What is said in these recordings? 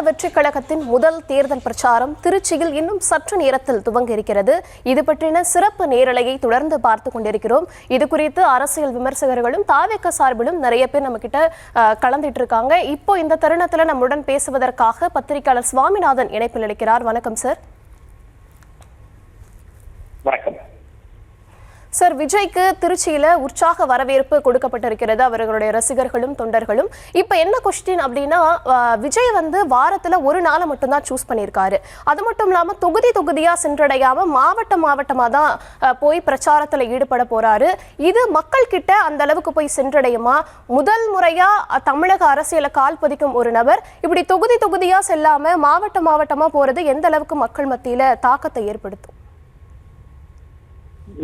வெற்றி கழகத்தின் முதல் தேர்தல் பிரச்சாரம் திருச்சியில் இன்னும் சற்று நேரத்தில் துவங்க இருக்கிறது. இது பற்றின சிறப்பு நேரலையை தொடர்ந்து பார்த்து கொண்டிருக்கிறோம். இது குறித்து அரசியல் விமர்சகர்களும் தாவேக சார்பிலும் நிறைய பேர் நம்ம கிட்ட கலந்துட்டு இருக்காங்க. இப்போ இந்த தருணத்துல நம்முடன் பேசுவதற்காக பத்திரிகையாளர் சுவாமிநாதன் இணைப்பில் இருக்கிறார். வணக்கம் சார். வணக்கம் சார், விஜய்க்கு திருச்சியில உற்சாக வரவேற்பு கொடுக்கப்பட்டிருக்கிறது அவர்களுடைய ரசிகர்களும் தொண்டர்களும். இப்ப என்ன கொஸ்டின் அப்படின்னா, விஜய் வாரத்துல ஒரு நாளை மட்டும்தான் சூஸ் பண்ணியிருக்காரு. அது மட்டும் இல்லாம தொகுதியா சென்றடையாம மாவட்டமா தான் போய் பிரச்சாரத்துல ஈடுபட போறாரு. இது மக்கள் கிட்ட அந்த அளவுக்கு போய் சென்றடையுமா? முதல் முறையா தமிழக அரசியல கால் பதிக்கும் ஒரு நபர் இப்படி தொகுதியா செல்லாம மாவட்டமா போறது எந்த அளவுக்கு மக்கள் மத்தியில தாக்கத்தை ஏற்படுத்தும்?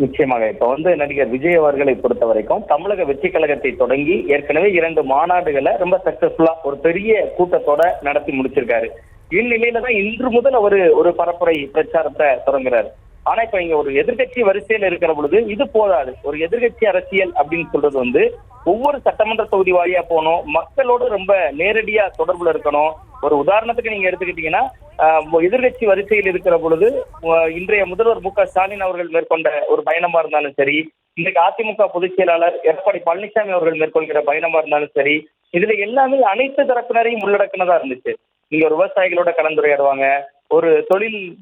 நிச்சயமாக இப்ப நடிகர் விஜய் அவர்களை பொறுத்த வரைக்கும் தமிழக வெற்றி கழகத்தை தொடங்கி ஏற்கனவே 2 மாநாடுகளை ரொம்ப சக்சஸ்ஃபுல்லா ஒரு பெரிய கூட்டத்தோட நடத்தி முடிச்சிருக்காரு. இந்நிலையில தான் இன்று முதல் ஒரு பரப்புரை பிரச்சாரத்தை தொடங்குறாரு. ஆனா இப்ப இங்க ஒரு எதிர்கட்சி வரிசையில் இருக்கிற பொழுது இது போதாது. ஒரு எதிர்கட்சி அரசியல் அப்படின்னு சொல்றது ஒவ்வொரு சட்டமன்ற தொகுதி வாரியா போகணும், மக்களோடு ரொம்ப நேரடியா தொடர்புல இருக்கணும். ஒரு உதாரணத்துக்கு நீங்க எடுத்துக்கிட்டீங்கன்னா, எதிர்கட்சி வரிசையில் இருக்கிற பொழுது இன்றைய முதல்வர் மு.க.ஸ்டாலின் அவர்கள் மேற்கொண்ட ஒரு பயணமா இருந்தாலும் சரி, இன்றைக்கு அதிமுக பொதுச் செயலாளர் எடப்பாடி பழனிசாமி அவர்கள் மேற்கொள்கிற பயணமா இருந்தாலும் சரி, இதுல எல்லாமே அனைத்து தரப்பினரையும் உள்ளடக்கினதா இருந்துச்சு. நீங்க ஒரு விவசாயிகளோட கலந்துரையாடுவாங்க, ஒரு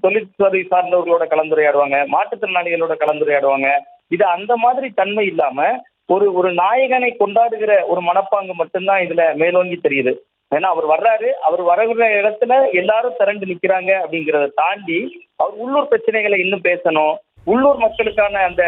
தொழில்துறை சார்ந்தவர்களோட கலந்துரையாடுவாங்க, மாற்றுத்திறனாளிகளோட கலந்துரையாடுவாங்க. இது அந்த மாதிரி தன்மை இல்லாம ஒரு நாயகனை கொண்டாடுகிற ஒரு மனப்பாங்கு மட்டும்தான் இதுல மேலோங்கி தெரியுது. ஏன்னா அவர் வர்றாரு, அவர் வருகிற இடத்துல எல்லாரும் திரண்டு நிக்கிறாங்க அப்படிங்கிறத தாண்டி அவர் உள்ளூர் பிரச்சனைகளை இன்னும் பேசணும். உள்ளூர் மக்களுக்கான அந்த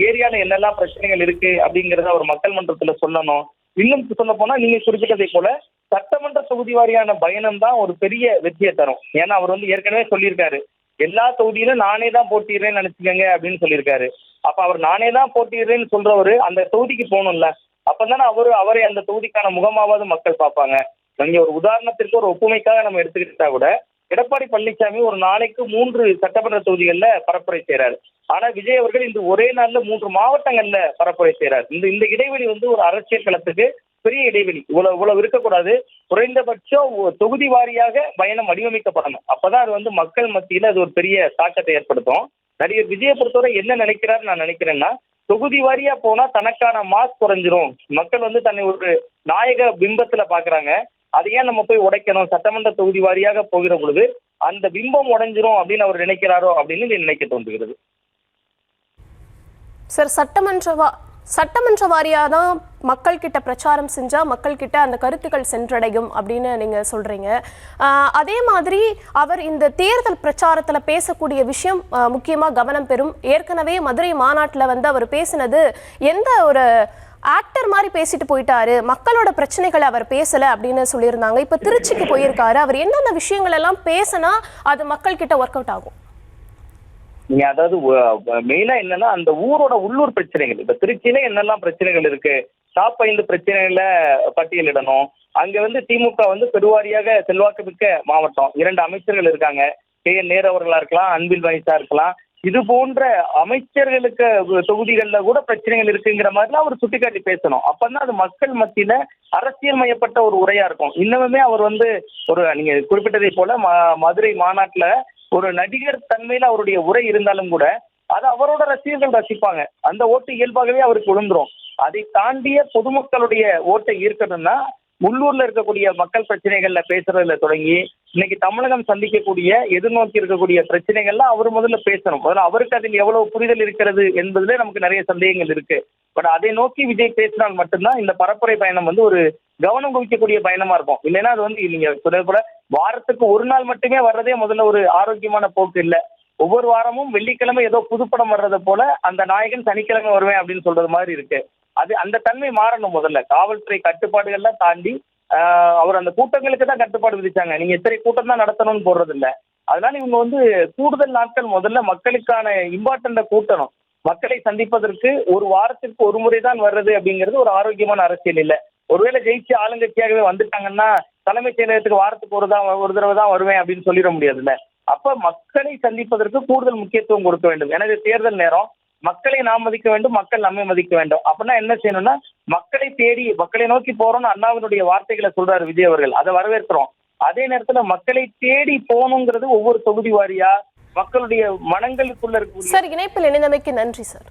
ஏரியால என்னெல்லாம் பிரச்சனைகள் இருக்கு அப்படிங்கிறத அவர் மக்கள் மன்றத்துல சொல்லணும். இன்னும் சொல்ல போனா நீங்க குறிப்பிட்டதை போல சட்டமன்ற தொகுதி வாரியான பயணம் தான் ஒரு பெரிய வெற்றியை தரும். ஏன்னா அவர் ஏற்கனவே சொல்லியிருக்காரு, எல்லா தொகுதியிலும் நானே தான் போட்டிடுறேன்னு நினைச்சுக்கங்க அப்படின்னு சொல்லியிருக்காரு. அப்ப அவர் நானே தான் போட்டிடுறேன்னு சொல்றவரு அந்த தொகுதிக்கு போகணும்ல. அப்பதானே அவரை அந்த தொகுதிக்கான முகமாவது மக்கள் பார்ப்பாங்க. இங்க ஒரு உதாரணத்திற்கு ஒரு ஒப்புமைக்காக நம்ம எடுத்துக்கிட்டா கூட, எடப்பாடி பழனிசாமி ஒரு நாளைக்கு 3 சட்டமன்ற தொகுதிகள்ல பரப்புரை செய்யறாரு. ஆனா விஜய் அவர்கள் இந்த ஒரே நாள்ல 3 மாவட்டங்கள்ல பரப்புரை செய்யறாரு. இந்த இடைவெளி ஒரு அரசியல் களத்துக்கு பெரிய இடைவெளி. இவ்வளவு இருக்கக்கூடாது. குறைந்தபட்சம் தொகுதி வாரியாக பயணம் வடிவமைக்கப்படணும். அப்பதான் அது மக்கள் மத்தியில அது ஒரு பெரிய தாக்கத்தை ஏற்படுத்தும். நடிகர் விஜயை பொறுத்தவரை என்ன நினைக்கிறாரு நான் நினைக்கிறேன்னா, தொகுதி வாரியா போனா தனக்கான மாஸ் குறைஞ்சிரும். மக்கள் தன்னை ஒரு நாயக பிம்பத்துல பாக்குறாங்க. அதை ஏன் நம்ம போய் உடைக்கணும்? சட்டமன்ற தொகுதி வாரியாக போகிற பொழுது அந்த பிம்பம் உடைஞ்சிரும் அப்படின்னு அவர் நினைக்கிறாரோ அப்படின்னு நினைக்க தோன்றுகிறது. சார், சட்டமன்ற வாரியா தான் மக்கள் கிட்ட பிரச்சாரம் செஞ்சா மக்கள் கிட்ட அந்த கருத்துக்கள் சென்றடையும் அப்படின்னு நீங்க சொல்றீங்க. அதே மாதிரி அவர் இந்த தேர்தல் பிரச்சாரத்துல பேசக்கூடிய விஷயம் முக்கியமா கவனம் பெறும். ஏற்கனவே மதுரை மாநாட்டுல அவர் பேசினது எந்த ஒரு ஆக்டர் மாதிரி பேசிட்டு போயிட்டாரு, மக்களோட பிரச்சனைகளை அவர் பேசல அப்படின்னு சொல்லியிருந்தாங்க. இப்ப திருச்சிக்கு போயிருக்காரு, அவர் என்னென்ன விஷயங்கள் எல்லாம் பேசினா அது மக்கள் கிட்ட ஒர்க் அவுட் ஆகும்? நீங்க அதாவது மெயினா என்னன்னா, அந்த ஊரோட உள்ளூர் பிரச்சனைகள். இப்ப திருச்சியில என்னெல்லாம் பிரச்சனைகள் இருக்கு, டாப் 5 பிரச்சனைகளை பட்டியலிடணும். அங்க திமுக பெருவாரியாக செல்வாக்கு மிக்க மாவட்டம். 2 அமைச்சர்கள் இருக்காங்க. கே.என். நேரு அவர்களா இருக்கலாம், அன்பில் மகேஷா இருக்கலாம். இது போன்ற அமைச்சர்களுக்கு தொகுதிகளில் கூட பிரச்சனைகள் இருக்குங்கிற மாதிரிலாம் அவர் சுட்டிக்காட்டி பேசணும். அப்பதான் அது மக்கள் மத்தியில அரசியல் மயப்பட்ட ஒரு உரையா இருக்கும். இன்னமுமே அவர் ஒரு நீங்க குறிப்பிட்டதை போல மதுரை மாநாட்டுல ஒரு நடிகர் தன்மையில அவருடைய உரை இருந்தாலும் கூட அது அவரோட ரசிகர்கள் ரசிப்பாங்க. அந்த ஓட்டு இயல்பாகவே அவருக்கு விழுந்துரும். அதை தாண்டிய பொதுமக்களுடைய ஓட்டை ஈர்க்கணும்னா உள்ளூர்ல இருக்கக்கூடிய மக்கள் பிரச்சனைகள்ல பேசுறதுல தொடங்கி இன்னைக்கு தமிழகம் சந்திக்கக்கூடிய எதிர்நோக்கி இருக்கக்கூடிய பிரச்சனைகள்லாம் அவர் முதல்ல பேசணும். அவருக்கு அதில் எவ்வளவு புரிதல் இருக்கிறது என்பதுல நமக்கு நிறைய சந்தேகங்கள் இருக்கு. பட் அதை நோக்கி விஜய் பேசினால் மட்டும்தான் இந்த பரப்புரை பயணம் ஒரு கவனம் குவிக்கக்கூடிய பயணமா இருக்கும். இல்லைன்னா அது நீங்க சொல்றது போல வாரத்துக்கு ஒரு நாள் மட்டுமே வர்றதே முதல்ல ஒரு ஆரோக்கியமான போக்கு இல்லை. ஒவ்வொரு வாரமும் வெள்ளிக்கிழமை ஏதோ புதுப்படம் வர்றதை போல அந்த நாயகன் சனிக்கிழமை வருவேன் அப்படின்னு சொல்றது மாதிரி இருக்கு. அது அந்த தன்மை மாறணும். முதல்ல காவல்துறை கட்டுப்பாடுகள்லாம் தாண்டி அவர் அந்த கூட்டங்களுக்கு தான் கட்டுப்பாடு விதிச்சாங்க. நீங்க இத்தனை கூட்டம் தான் நடத்தணும்னு போடுறது இல்லை. அதனால இவங்க கூடுதல் நாட்கள் முதல்ல மக்களுக்கான இம்பார்ட்டண்ட கூட்டணும். மக்களை சந்திப்பதற்கு ஒரு வாரத்திற்கு ஒரு முறை தான் வர்றது அப்படிங்கிறது ஒரு ஆரோக்கியமான அரசியல் இல்லை. ஒருவேளை ஜெயிச்சு ஆளுங்கட்சியாகவே வந்துட்டாங்கன்னா தலைமைச் செயலகத்துக்கு வாரத்துக்கு ஒரு தடவை தான் வருவேன் அப்படின்னு சொல்லிட முடியாதுல்ல. அப்ப மக்களை சந்திப்பதற்கு கூடுதல் முக்கியத்துவம் கொடுக்க வேண்டும். எனவே தேர்தல் நேரம் மக்களை நாம் மதிக்க வேண்டும், மக்கள் நம்மை மதிக்க வேண்டும். அப்படின்னா என்ன செய்யணும்னா மக்களை தேடி மக்களை நோக்கி போறோம்னு அண்ணாவினுடைய வார்த்தைகளை சொல்றாரு விஜய் அவர்கள். அதை வரவேற்கிறோம். அதே நேரத்துல மக்களை தேடி போகணுங்கிறது ஒவ்வொரு தொகுதி வாரியா மக்களுடைய மனங்களுக்குள்ள இருக்கக்கூடிய சார், இணைப்பில் இணைந்தமைக்கு நன்றி சார்.